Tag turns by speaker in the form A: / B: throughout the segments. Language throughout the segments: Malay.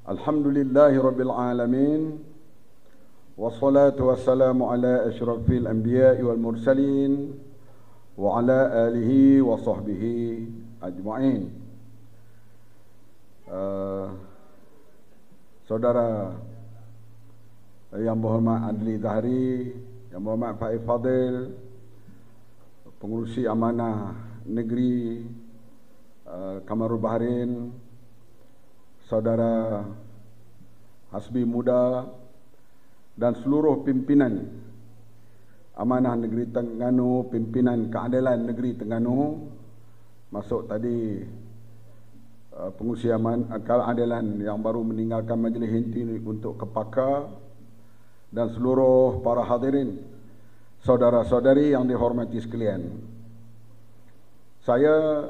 A: Alhamdulillahi Rabbil Alamin. Wassalatu wassalamu ala ashrafil anbiya'i wal mursalin wa ala alihi wa sahbihi ajma'in. Saudara yang berhormat Adli Zahari, yang berhormat Faiz Fadil, pengurusi amanah negeri Kamarul Bahrain, Saudara Hasbi Muda dan seluruh pimpinan Amanah Negeri Terengganu, pimpinan Keadilan Negeri Terengganu, masuk tadi pengurusi keadilan yang baru meninggalkan majlis inti untuk ke Paka, dan seluruh para hadirin, saudara-saudari yang dihormati sekalian. Saya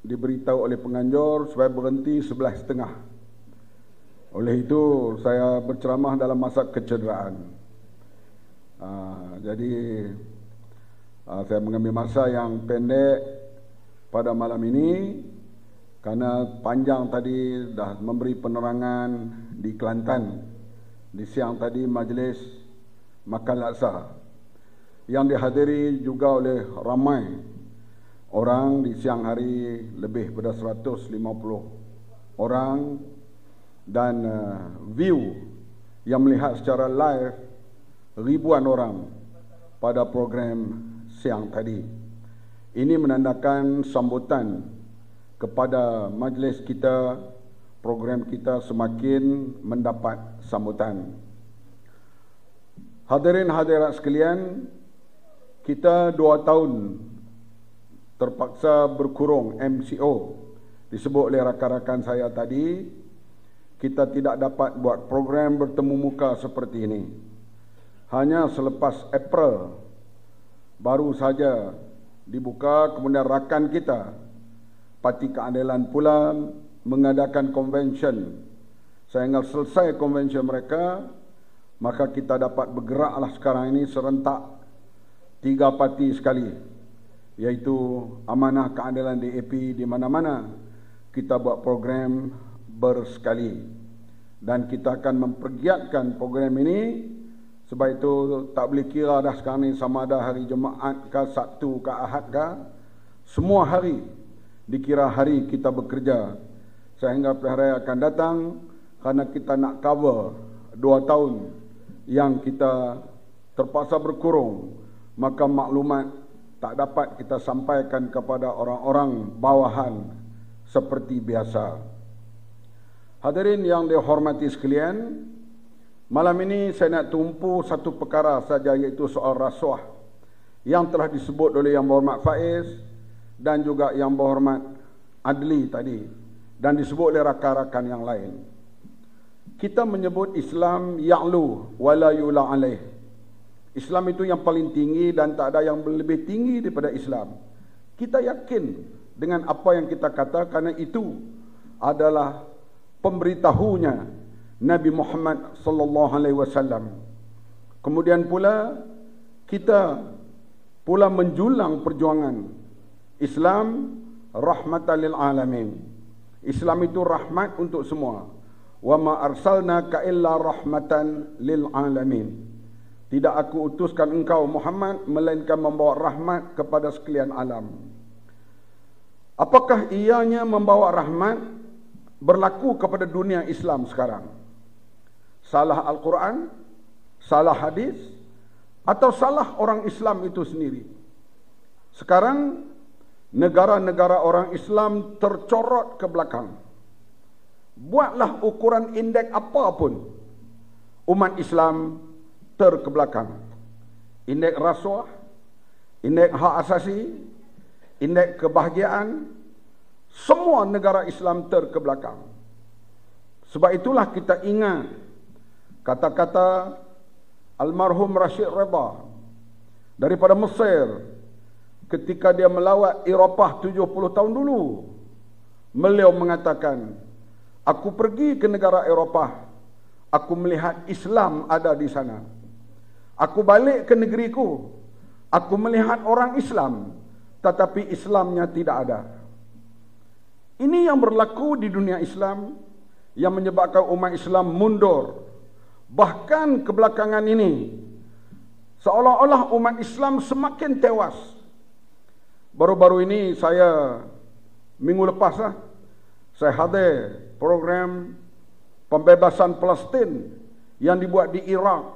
A: diberitahu oleh penganjur supaya berhenti 11:30. Oleh itu saya berceramah dalam masa kecederaan. Jadi saya mengambil masa yang pendek pada malam ini karena panjang tadi dah memberi penerangan di Kelantan. Di siang tadi majlis makan laksa yang dihadiri juga oleh ramai orang. Di siang hari lebih pada 150 orang, dan view yang melihat secara live ribuan orang pada program siang tadi. Ini menandakan sambutan kepada majlis kita, program kita semakin mendapat sambutan. Hadirin hadirat sekalian, kita 2 tahun terpaksa berkurung MCO. Disebut oleh rakan-rakan saya tadi, kita tidak dapat buat program bertemu muka seperti ini. Hanya selepas April baru saja dibuka, kemudian rakan kita Parti Keadilan pula mengadakan convention. Sehingga selesai convention mereka, maka kita dapat bergeraklah sekarang ini serentak 3 parti sekali, iaitu Amanah Keadilan DAP. Di mana-mana kita buat program bersekali, dan kita akan mempergiatkan program ini. Sebab itu tak boleh kira dah sekarang ni sama ada hari Jumaat ke Sabtu ke Ahad ke, semua hari dikira hari kita bekerja sehingga pilihan raya akan datang, kerana kita nak cover 2 tahun yang kita terpaksa berkurung. Maka maklumat tak dapat kita sampaikan kepada orang-orang bawahan seperti biasa. Hadirin yang dihormati sekalian, malam ini saya nak tumpu satu perkara saja, iaitu soal rasuah yang telah disebut oleh Yang Berhormat Faiz dan juga Yang Berhormat Adli tadi, dan disebut oleh rakan-rakan yang lain. Kita menyebut Islam ya'lu wa la yula alaih. Islam itu yang paling tinggi dan tak ada yang lebih tinggi daripada Islam. Kita yakin dengan apa yang kita kata, kerana itu adalah pemberitahunya Nabi Muhammad sallallahu alaihi wasallam. Kemudian pula kita pula menjulang perjuangan Islam rahmatan lil alamin. Islam itu rahmat untuk semua. Wa ma arsalnaka illa rahmatan lil alamin. Tidak aku utuskan engkau Muhammad melainkan membawa rahmat kepada sekalian alam. Apakah ianya membawa rahmat berlaku kepada dunia Islam sekarang? Salah Al-Quran, salah hadis, atau salah orang Islam itu sendiri? Sekarang negara-negara orang Islam tercorot ke belakang. Buatlah ukuran indeks apapun, umat Islam terkebelakang. Indeks rasuah, indeks hak asasi, indeks kebahagiaan, semua negara Islam terkebelakang. Sebab itulah kita ingat kata-kata almarhum Rashid Rida daripada Mesir ketika dia melawat Eropah 70 tahun dulu. Beliau mengatakan, aku pergi ke negara Eropah, aku melihat Islam ada di sana. Aku balik ke negeriku, aku melihat orang Islam, tetapi Islamnya tidak ada. Ini yang berlaku di dunia Islam. yang menyebabkan umat Islam mundur. Bahkan kebelakangan ini, seolah-olah umat Islam semakin tewas. Baru-baru ini minggu lepas saya hadir program pembebasan Palestin yang dibuat di Iraq,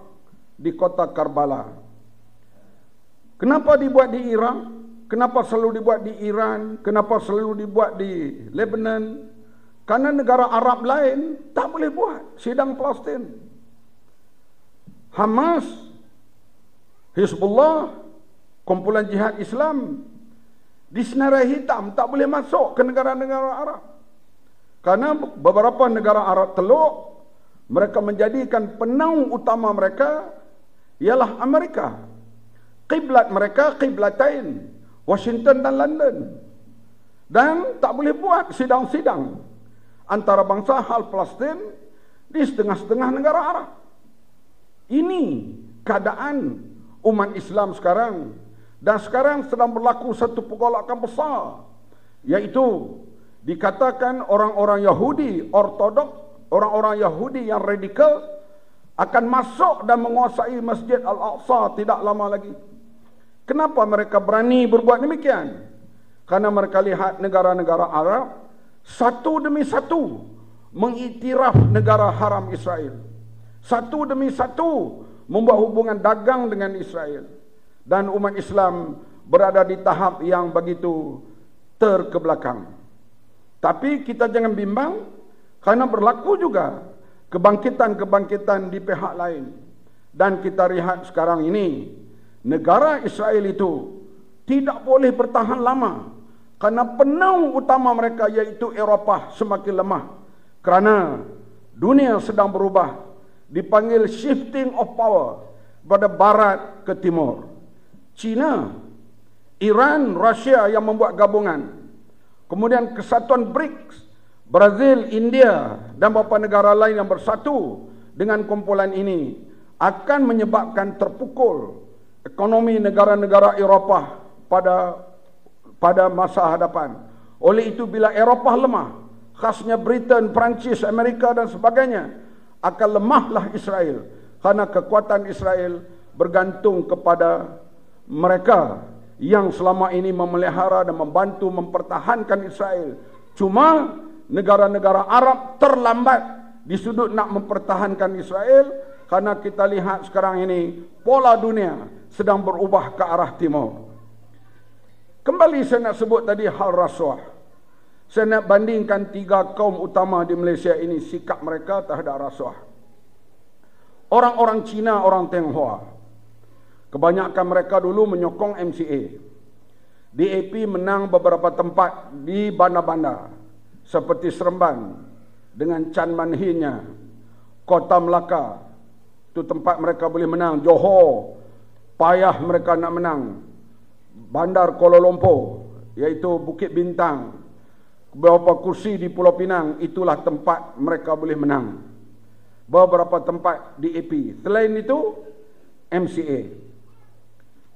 A: di kota Karbala. Kenapa dibuat di Iraq? Kenapa selalu dibuat di Iran? Kenapa selalu dibuat di Lebanon? Karena negara Arab lain tak boleh buat sidang Palestin. Hamas, Hizbullah, kumpulan jihad Islam di senarai hitam tak boleh masuk ke negara-negara Arab. Karena beberapa negara Arab Teluk, mereka menjadikan penaung utama mereka ialah Amerika. Kiblat mereka kiblatain, Washington dan London. Dan tak boleh buat sidang-sidang antara bangsa hal Palestin di setengah-setengah negara Arab. Ini keadaan umat Islam sekarang. Dan sekarang sedang berlaku satu pergolakan besar, iaitu dikatakan orang-orang Yahudi ortodok, orang-orang Yahudi yang radikal akan masuk dan menguasai Masjid Al-Aqsa tidak lama lagi. Kenapa mereka berani berbuat demikian? Karena mereka lihat negara-negara Arab satu demi satu mengiktiraf negara haram Israel. Satu demi satu membuat hubungan dagang dengan Israel. Dan umat Islam berada di tahap yang begitu terkebelakang. Tapi kita jangan bimbang, karena berlaku juga kebangkitan-kebangkitan di pihak lain. Dan kita lihat sekarang ini, negara Israel itu tidak boleh bertahan lama, karena penaung utama mereka iaitu Eropah semakin lemah. Kerana dunia sedang berubah, dipanggil shifting of power pada barat ke timur. China, Iran, Rusia yang membuat gabungan. Kemudian kesatuan BRICS, Brazil, India dan beberapa negara lain yang bersatu dengan kumpulan ini akan menyebabkan terpukul ekonomi negara-negara Eropah pada masa hadapan. Oleh itu bila Eropah lemah, khasnya Britain, Perancis, Amerika dan sebagainya, akan lemahlah Israel. Karena kekuatan Israel bergantung kepada mereka yang selama ini memelihara dan membantu mempertahankan Israel. Cuma negara-negara Arab terlambat di sudut nak mempertahankan Israel, karena kita lihat sekarang ini pola dunia sedang berubah ke arah timur. Kembali saya nak sebut tadi hal rasuah. Saya nak bandingkan tiga kaum utama di Malaysia ini, sikap mereka terhadap rasuah. Orang-orang Cina, orang Tionghoa, kebanyakan mereka dulu menyokong MCA. DAP menang beberapa tempat di bandar-bandar seperti Seremban dengan Chan Manhinnya, Kota Melaka, itu tempat mereka boleh menang. Johor, payah mereka nak menang. Bandar Kuala Lumpur, iaitu Bukit Bintang, beberapa kursi di Pulau Pinang, itulah tempat mereka boleh menang. Beberapa tempat DAP. Selain itu, MCA.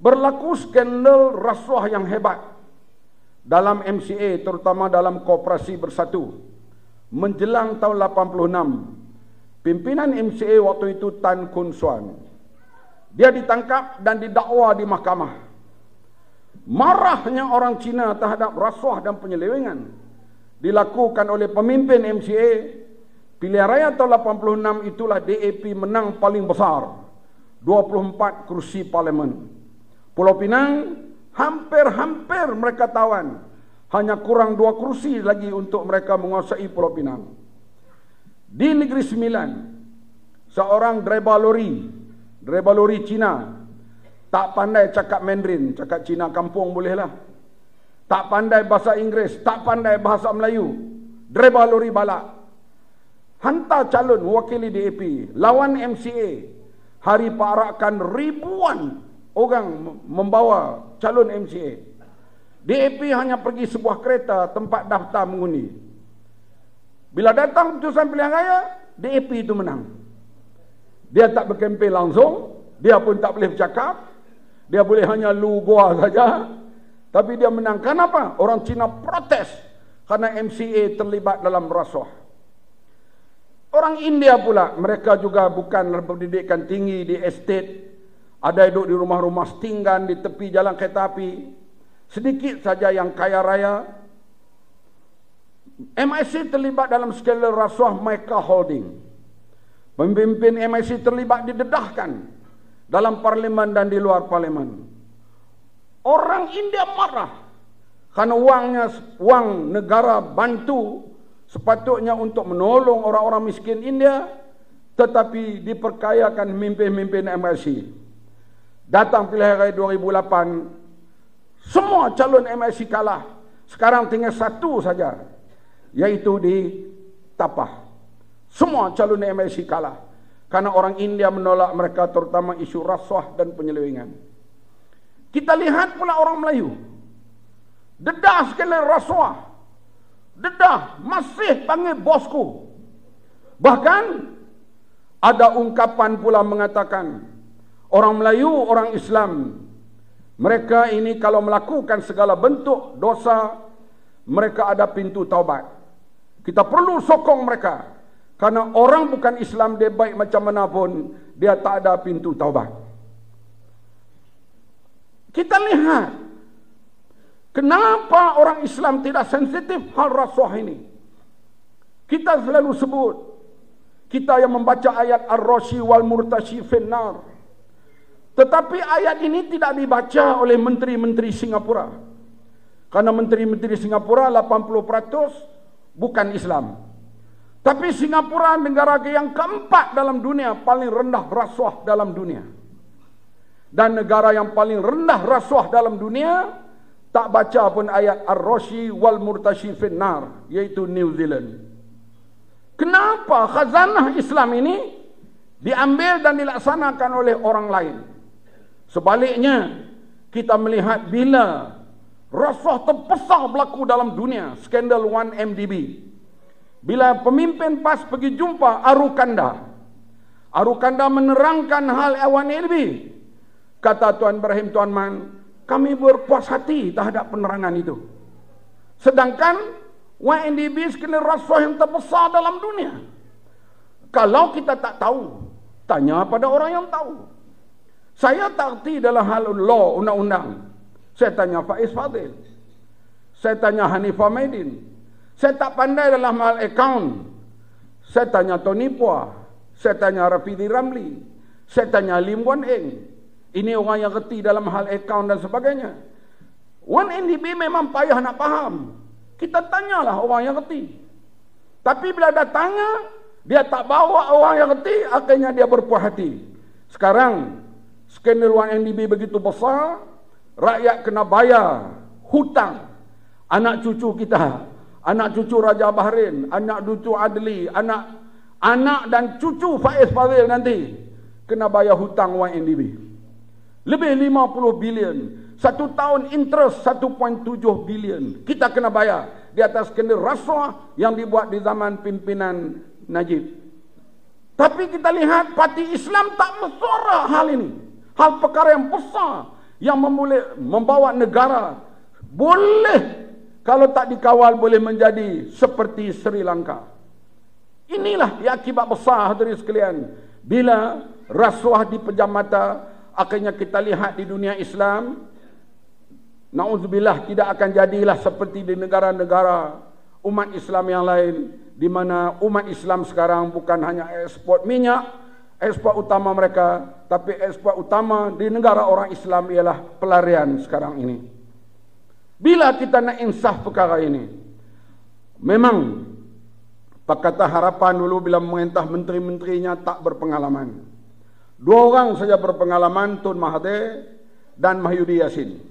A: Berlaku skandal rasuah yang hebat dalam MCA, terutama dalam Koperasi Bersatu. Menjelang tahun 86, pimpinan MCA waktu itu Tan Kun Suan, dia ditangkap dan didakwa di mahkamah. Marahnya orang Cina terhadap rasuah dan penyelewengan dilakukan oleh pemimpin MCA. Pilihan raya tahun 86 itulah DAP menang paling besar, 24 kursi parlimen. Pulau Pinang hampir mereka tawan. Hanya kurang 2 kursi lagi untuk mereka menguasai Pulau Pinang. Di Negeri Sembilan, seorang driver lori Cina, tak pandai cakap Mandarin, cakap Cina kampung bolehlah. Tak pandai bahasa Inggeris, tak pandai bahasa Melayu. Driver lori balak. Hantar calon wakili DAP, lawan MCA. Hari parakan ribuan orang membawa calon MCA. DAP hanya pergi sebuah kereta tempat daftar mengundi. Bila datang putusan pilihan raya, DAP itu menang. Dia tak berkempen langsung, dia pun tak boleh bercakap, dia boleh hanya lu goa saja, tapi dia menang. Kenapa? Orang Cina protes karena MCA terlibat dalam rasuah. Orang India pula, mereka juga bukan berpendidikan tinggi di estate, ada hidup di rumah-rumah setinggan di tepi jalan kereta api. Sedikit saja yang kaya raya. MIC terlibat dalam skandal rasuah Mica Holding. Pemimpin MIC terlibat didedahkan dalam parlimen dan di luar parlimen. Orang India marah karena wang negara bantu sepatutnya untuk menolong orang-orang miskin India, tetapi diperkayakan pemimpin-pemimpin MIC. Datang pilihan raya 2008, semua calon MIC kalah. Sekarang tinggal satu saja, yaitu di Tapah. Semua calon MIC kalah karena orang India menolak mereka, terutama isu rasuah dan penyelewengan. Kita lihat pula orang Melayu, dedah sekali rasuah, dedah, masih panggil bosku. Bahkan ada ungkapan pula mengatakan, orang Melayu, orang Islam, mereka ini kalau melakukan segala bentuk dosa, mereka ada pintu taubat. Kita perlu sokong mereka, karena orang bukan Islam, dia baik macam mana pun, dia tak ada pintu taubat. Kita lihat, kenapa orang Islam tidak sensitif hal rasuah ini. Kita selalu sebut, kita yang membaca ayat Ar-Rashi wal Murtashi finnar. Tetapi ayat ini tidak dibaca oleh menteri-menteri Singapura. Karena menteri-menteri Singapura 80% bukan Islam. Tapi Singapura negara yang keempat dalam dunia, paling rendah rasuah dalam dunia. Dan negara yang paling rendah rasuah dalam dunia tak baca pun ayat Ar-Rashi wal Murtashi finnar, yaitu New Zealand. Kenapa khazanah Islam ini diambil dan dilaksanakan oleh orang lain? Sebaliknya, kita melihat bila rasuah terbesar berlaku dalam dunia, skandal 1MDB. Bila pemimpin PAS pergi jumpa Arukanda, Arukanda menerangkan hal 1MDB. Kata Tuan Ibrahim Tuan Man, kami berpuas hati terhadap penerangan itu. Sedangkan 1MDB skandal rasuah yang terbesar dalam dunia. Kalau kita tak tahu, tanya pada orang yang tahu. Saya tak erti dalam hal law, undang-undang. Saya tanya Faiz Fadil. Saya tanya Hanifah Maidin. Saya tak pandai dalam hal akaun. Saya tanya Tony Pua. Saya tanya Rafidi Ramli. Saya tanya Lim Guan Eng. Ini orang yang reti dalam hal akaun dan sebagainya. 1MDB memang payah nak faham. Kita tanyalah orang yang reti. Tapi bila dah tanya, dia tak bawa orang yang reti, akhirnya dia berpuas hati. Sekarang, skandal 1MDB begitu besar, rakyat kena bayar hutang. Anak cucu kita, anak cucu Raja Bahrain, anak cucu Adli, anak dan cucu Faiz Fadil nanti kena bayar hutang 1MDB. Lebih 50 bilion. Satu tahun interest 1.7 bilion. Kita kena bayar di atas skandal rasuah yang dibuat di zaman pimpinan Najib. Tapi kita lihat parti Islam tak bersuara hal ini. Hal perkara yang besar yang membawa negara boleh, kalau tak dikawal, boleh menjadi seperti Sri Lanka. Inilah akibat besar, hadirin sekalian, bila rasuah dipejam mata. Akhirnya kita lihat di dunia Islam, na'udzubillah, tidak akan jadilah seperti di negara-negara umat Islam yang lain, di mana umat Islam sekarang bukan hanya ekspor minyak, ekspor utama mereka, tapi ekspor utama di negara orang Islam ialah pelarian sekarang ini. Bila kita nak insaf perkara ini, memang Pakatan Harapan dulu bila memerintah menteri-menterinya tak berpengalaman. 2 orang saja berpengalaman, Tun Mahathir dan Mahyudi Yassin.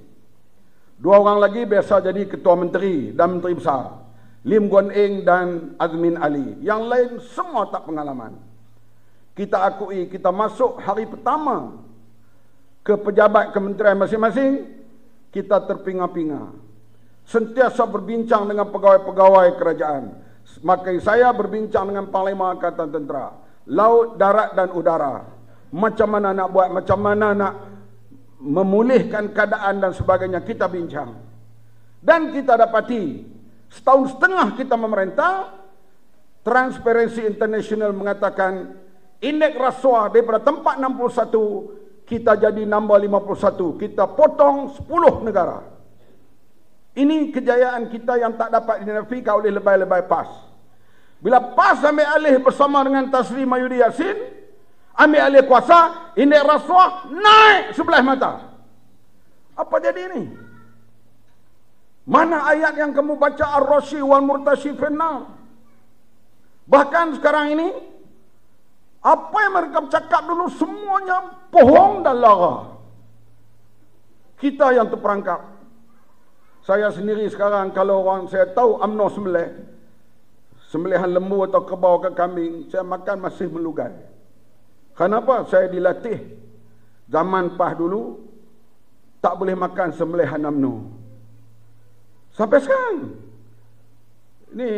A: 2 orang lagi biasa jadi ketua menteri dan menteri besar, Lim Guan Eng dan Azmin Ali. Yang lain semua tak pengalaman. Kita akui, kita masuk hari pertama ke pejabat kementerian masing-masing, kita terpinga-pinga. Sentiasa berbincang dengan pegawai-pegawai kerajaan. Maka saya berbincang dengan Panglima Angkatan Tentera, laut, darat dan udara. Macam mana nak buat, macam mana nak memulihkan keadaan dan sebagainya, kita bincang. Dan kita dapati, setahun setengah kita memerintah, Transparency International mengatakan indeks rasuah daripada tempat 61 kita jadi nombor 51. Kita potong 10 negara. Ini kejayaan kita yang tak dapat dinafikan oleh lebay-lebay PAS. Bila PAS ambil alih bersama dengan Tasri Mayudi Yassin, ambil alih kuasa, indeks rasuah naik sebelah mata. Apa jadi ini? Mana ayat yang kamu baca ar-rashi wal murtashi finnar? Bahkan sekarang ini, apa yang mereka cakap dulu semuanya bohong dan lara. Kita yang terperangkap. Saya sendiri sekarang kalau orang saya tahu UMNO sembelihan lembu atau kerbau ke kambing, saya makan masih melugai. Kenapa? Saya dilatih zaman PAS dulu tak boleh makan sembelihan UMNO. Sampai sekarang. Ini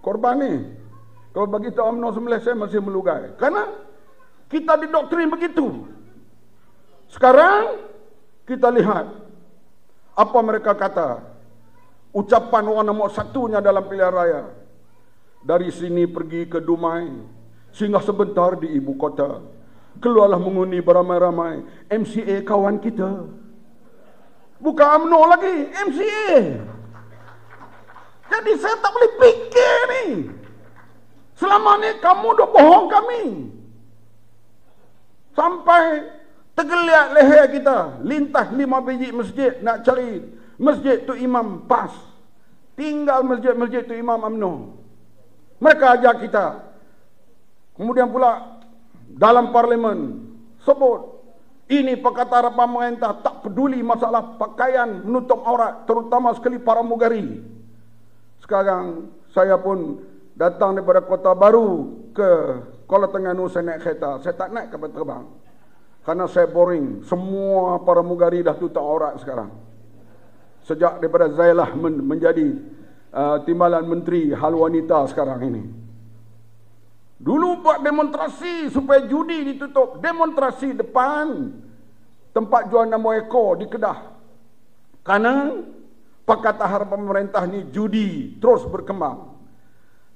A: korban ni. Kalau bagi tahu UMNO sembelih saya masih melugai. Karena kita didoktrin begitu. Sekarang kita lihat apa mereka kata. Ucapan orang nombor satunya dalam pilihan raya. Dari sini pergi ke Dumai, singgah sebentar di ibu kota. Keluarlah mengundi beramai-ramai. MCA kawan kita. Bukan UMNO lagi, MCA. Jadi saya tak boleh fikir ni. Selama ni kamu dah bohong kami. Sampai tergeliat leher kita. Lintas 5 biji masjid nak cari masjid tu imam PAS. Tinggal masjid-masjid tu imam UMNO. Mereka ajar kita. Kemudian pula dalam parlimen sebut ini perkataan pemerintah tak peduli masalah pakaian menutup aurat, terutama sekali para mugari. Sekarang saya pun datang daripada Kota Baru ke Kuala Terengganu, saya naik kereta. Saya tak naik kapal terbang kerana saya boring. Semua para mugari dah tutup aurat sekarang. Sejak daripada Zailah menjadi timbalan menteri hal wanita sekarang ini. Dulu buat demonstrasi supaya judi ditutup. Demonstrasi depan tempat jual 6 ekor di Kedah. Kerana Pakatan Harapan pemerintah ni judi terus berkembang.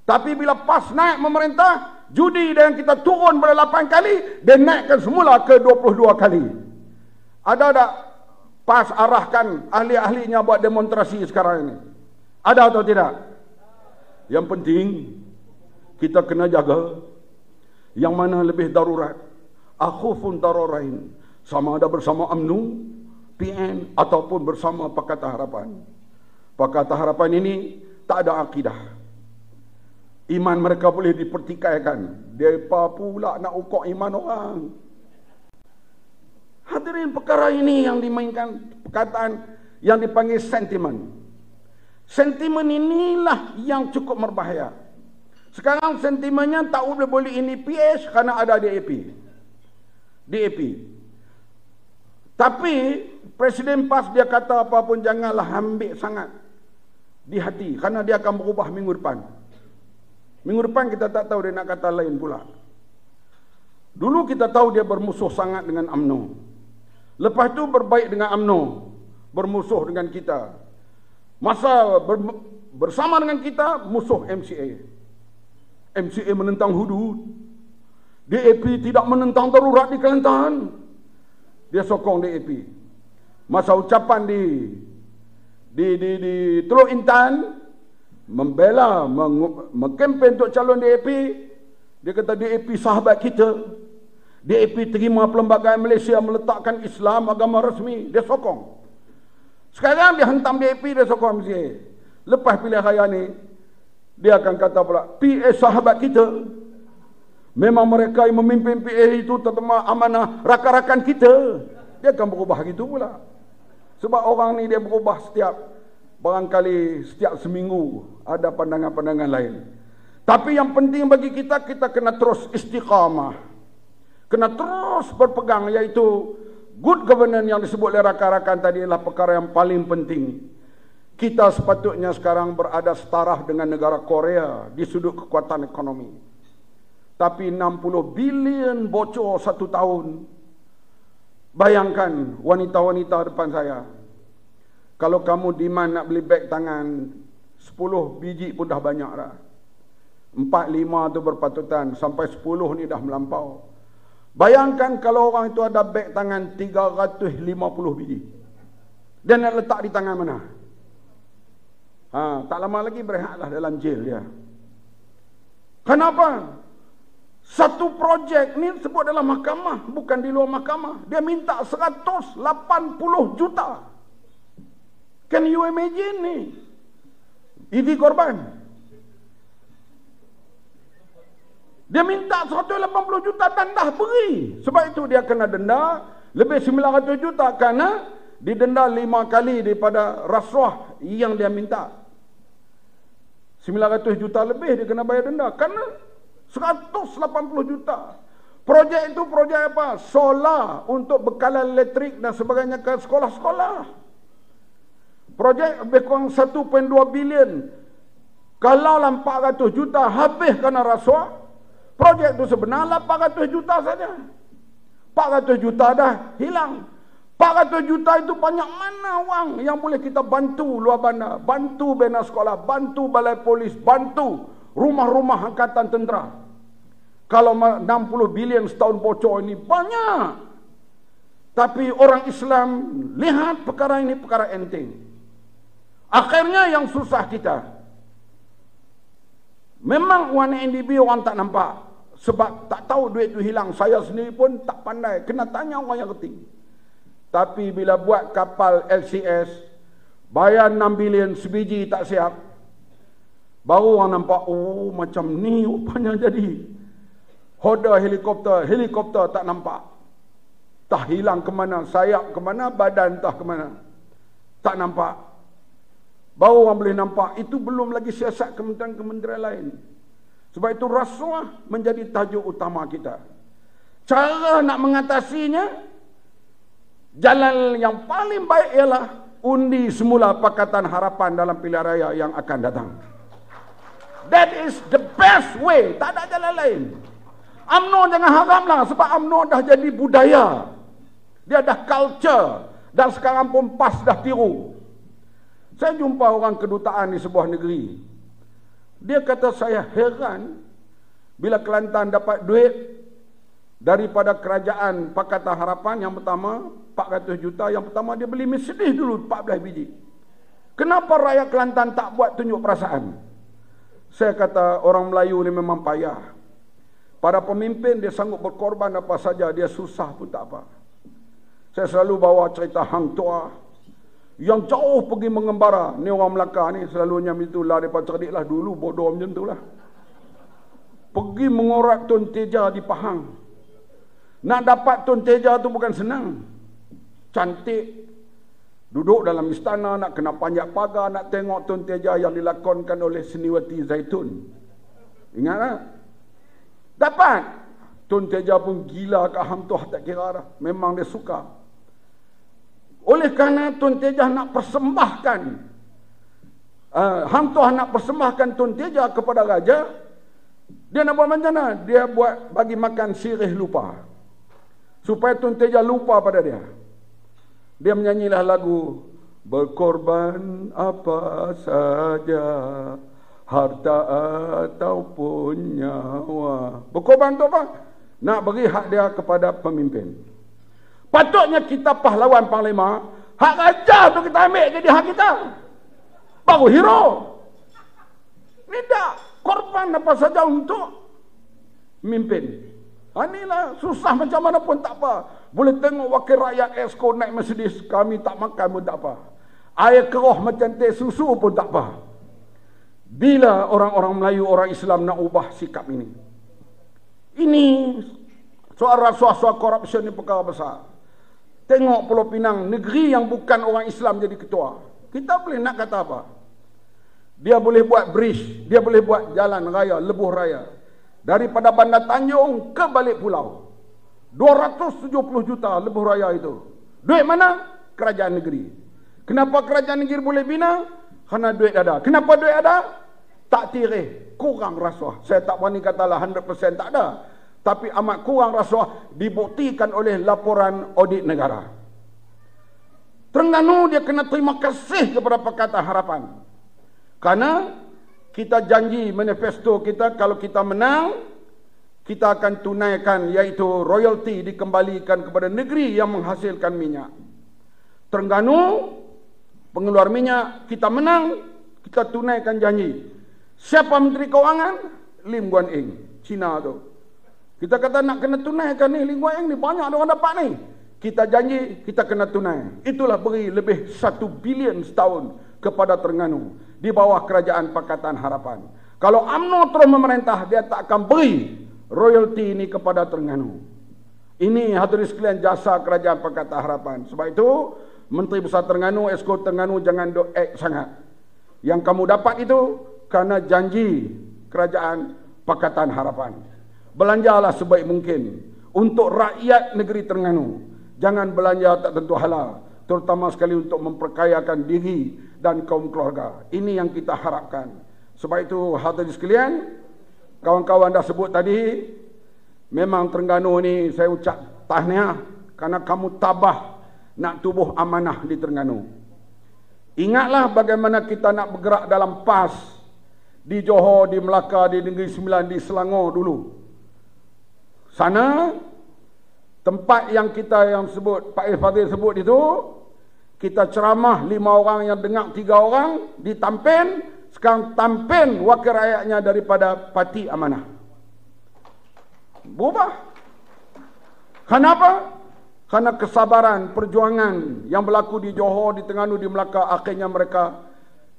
A: Tapi bila PAS naik memerintah, judi yang kita turun pada 8 kali, dia naikkan semula ke 22 kali. Ada tak PAS arahkan ahli-ahlinya buat demonstrasi sekarang ini? Ada atau tidak? Yang penting, kita kena jaga yang mana lebih darurat. Akhufun dararain. Sama ada bersama UMNO, PN ataupun bersama Pakatan Harapan. Pakatan Harapan ini tak ada akidah. Iman mereka boleh dipertikaikan. Mereka pula nak ukur iman orang. Hadirin, perkara ini yang dimainkan perkataan yang dipanggil sentimen. Sentimen inilah yang cukup berbahaya. Sekarang sentimennya tak boleh ini PH kerana ada DAP. Tapi Presiden PAS dia kata apa pun janganlah ambil sangat di hati kerana dia akan berubah minggu depan. Minggu depan kita tak tahu dia nak kata lain pula. Dulu kita tahu dia bermusuh sangat dengan UMNO. Lepas tu berbaik dengan UMNO, bermusuh dengan kita. Masa bersama dengan kita, musuh MCA. MCA menentang hudud. DAP tidak menentang darurat di Kelantan. Dia sokong DAP. Masa ucapan di Teluk Intan, membela, mengkempen untuk calon DAP, dia kata DAP sahabat kita. DAP terima perlembagaan Malaysia meletakkan Islam agama rasmi, dia sokong. Sekarang dia hentam DAP, dia sokong MCA. Lepas pilihan raya ni, dia akan kata pula PA sahabat kita. Memang mereka yang memimpin PA itu terutama amanah rakan-rakan kita. Dia akan berubah gitu pula. Sebab orang ni dia berubah barangkali setiap seminggu ada pandangan-pandangan lain. Tapi yang penting bagi kita, kita kena terus istiqamah. Kena terus berpegang, iaitu good governance yang disebut oleh rakan-rakan tadi adalah perkara yang paling penting. Kita sepatutnya sekarang berada setaraf dengan negara Korea di sudut kekuatan ekonomi. Tapi 60 bilion bocor 1 tahun. Bayangkan wanita-wanita depan saya. Kalau kamu demand nak beli beg tangan 10 biji pun dah banyak dah. 4, 5 tu berpatutan, sampai 10 ni dah melampau. Bayangkan kalau orang itu ada beg tangan 350 biji. Dia nak letak di tangan mana? Tak lama lagi berehatlah dalam jail dia. Kenapa? Satu projek ni sebut dalam mahkamah, bukan di luar mahkamah. Dia minta 180 juta. Can you imagine ni? EV korban. Dia minta 180 juta dan dah beri. Sebab itu dia kena denda lebih 900 juta kerana didenda 5 kali daripada rasuah yang dia minta. 900 juta lebih dia kena bayar denda kerana 180 juta. Projek itu projek apa? Solar untuk bekalan elektrik dan sebagainya ke sekolah-sekolah. Projek lebih kurang 1.2 bilion. Kalau 400 juta habis kerana rasuah, projek itu sebenar 800 juta saja. 400 juta dah hilang. 400 juta itu banyak mana wang yang boleh kita bantu luar bandar, bantu bina sekolah, bantu balai polis, bantu rumah-rumah angkatan tentera. Kalau 60 bilion setahun bocor ini banyak. Tapi orang Islam lihat perkara ini perkara enteng. Akhirnya yang susah kita. Memang warna NDB orang tak nampak. Sebab tak tahu duit itu hilang. Saya sendiri pun tak pandai. Kena tanya orang yang kerti. Tapi bila buat kapal LCS, bayar 6 bilion sebiji tak siap. Baru orang nampak, oh macam ni rupanya jadi. Hoda helikopter tak nampak. Tak hilang ke mana, sayap ke mana, badan entah ke mana. Tak nampak. Baru orang boleh nampak, itu belum lagi siasat kementerian-kementerian lain. Sebab itu rasuah menjadi tajuk utama kita. Cara nak mengatasinya, jalan yang paling baik ialah undi semula Pakatan Harapan dalam pilihan raya yang akan datang. That is the best way. Tak ada jalan lain. UMNO jangan haramlah sebab UMNO dah jadi budaya. Dia dah culture. Dan sekarang pun PAS dah tiru. Saya jumpa orang kedutaan di sebuah negeri. Dia kata saya heran bila Kelantan dapat duit daripada kerajaan Pakatan Harapan. Yang pertama 400 juta. Yang pertama dia beli Mercedes dulu 14 biji. Kenapa rakyat Kelantan tak buat tunjuk perasaan? Saya kata orang Melayu ni memang payah. Para pemimpin dia sanggup berkorban apa saja, dia susah pun tak apa. Saya selalu bawa cerita Hang Tuah yang jauh pergi mengembara. Ni orang Melaka ni selalunya itulah depa cerdiklah dulu bodoh macam itulah. Pergi mengorak Tun Teja di Pahang. Nak dapat Tun Teja tu bukan senang. Cantik. Duduk dalam istana nak kena panjat pagar nak tengok Tun Teja yang dilakonkan oleh Seniwati Zaitun. Ingat tak? Dapat. Tun Teja pun gila ke Hang Tuah tak kira dah. Memang dia suka. Oleh kerana Tun Teja nak persembahkan Hang Tuah nak persembahkan Tun Teja kepada raja, dia nak buat macam mana? Dia buat bagi makan sirih lupa. Supaya Tun Teja lupa pada dia. Dia menyanyilah lagu berkorban apa saja, harta ataupun nyawa. Berkorban tu apa? Nak beri hak dia kepada pemimpin. Patutnya kita pahlawan panglima, hak raja tu kita ambil jadi hak kita. Baru hero. Tidak. Korban apa saja untuk memimpin. Inilah susah macam mana pun tak apa. Boleh tengok wakil rakyat Exco naik Mercedes, kami tak makan pun tak apa. Air keroh macam teh susu pun tak apa. Bila orang-orang Melayu, orang Islam nak ubah sikap ini? Ini soal rasuah, soal korupsi ni perkara besar. Tengok Pulau Pinang, negeri yang bukan orang Islam jadi ketua. Kita boleh nak kata apa? Dia boleh buat bridge, dia boleh buat jalan raya, lebuh raya. Daripada Bandar Tanjung ke balik pulau. 270 juta lebuh raya itu. Duit mana? Kerajaan negeri. Kenapa kerajaan negeri boleh bina? Kerana duit ada. Kenapa duit ada? Tak tirih, kurang rasuah. Saya tak berani katalah 100% tak ada. Tapi amat kurang rasuah dibuktikan oleh laporan audit negara. Terengganu dia kena terima kasih kepada Pakatan Harapan. Kerana kita janji manifesto kita kalau kita menang, kita akan tunaikan iaitu royalti dikembalikan kepada negeri yang menghasilkan minyak. Terengganu pengeluar minyak, kita menang, kita tunaikan janji. Siapa Menteri Kewangan? Lim Guan Eng, Cina tu. Kita kata nak kena tunaikan ni, Lim Guan Eng ni banyak orang dapat ni. Kita janji, kita kena tunai. Itulah beri lebih 1 bilion setahun kepada Terengganu di bawah kerajaan Pakatan Harapan. Kalau UMNO terus memerintah, dia tak akan beri royalti ini kepada Terengganu. Ini hadirin sekalian jasa kerajaan Pakatan Harapan. Sebab itu Menteri Besar Terengganu, Esko Terengganu jangan act sangat. Yang kamu dapat itu kerana janji kerajaan Pakatan Harapan. Belanjalah sebaik mungkin untuk rakyat negeri Terengganu. Jangan belanja tak tentu halal, terutama sekali untuk memperkayakan diri dan kaum keluarga. Ini yang kita harapkan. Sebab itu hadirin sekalian, kawan-kawan dah sebut tadi, memang Terengganu ni saya ucap tahniah kerana kamu tabah nak tubuh amanah di Terengganu. Ingatlah bagaimana kita nak bergerak dalam PAS di Johor, di Melaka, di Negeri Sembilan, di Selangor dulu. Sana tempat yang kita yang sebut Pak Fadil sebut itu, kita ceramah 5 orang yang dengar 3 orang di Tampen, sekarang Tampen wakil rakyatnya daripada Parti Amanah. Berubah. Kenapa? Karena kesabaran, perjuangan yang berlaku di Johor, di Terengganu, di Melaka, akhirnya mereka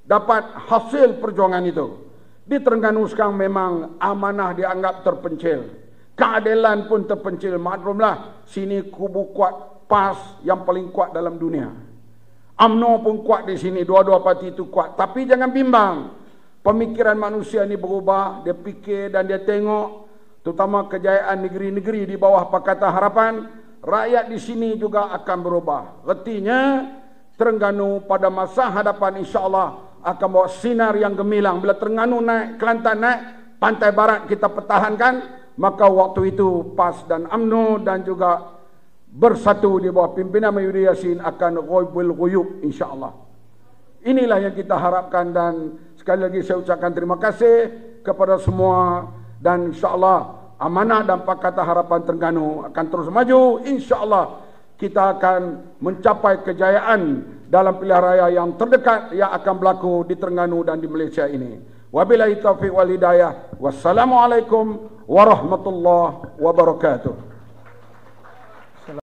A: dapat hasil perjuangan itu. Di Terengganu sekarang memang amanah dianggap terpencil. Keadilan pun terpencil. Maklumlah, sini kubu kuat PAS yang paling kuat dalam dunia. UMNO pun kuat di sini, dua-dua parti itu kuat. Tapi jangan bimbang, pemikiran manusia ini berubah. Dia fikir dan dia tengok, terutama kejayaan negeri-negeri di bawah Pakatan Harapan, rakyat di sini juga akan berubah. Artinya Terengganu pada masa hadapan insya-Allah akan bawa sinar yang gemilang. Bila Terengganu naik, Kelantan naik, pantai barat kita pertahankan, maka waktu itu PAS dan UMNO dan juga bersatu di bawah pimpinan Mahyudin Yassin akan ghaibul ghuyub insya-Allah. Inilah yang kita harapkan dan sekali lagi saya ucapkan terima kasih kepada semua dan insya-Allah amanah dan Pakatan Harapan Terengganu akan terus maju. Insya-Allah kita akan mencapai kejayaan dalam pilihan raya yang terdekat yang akan berlaku di Terengganu dan di Malaysia ini. Wabillahi taufiq wal hidayah. Wassalamualaikum warahmatullahi wabarakatuh.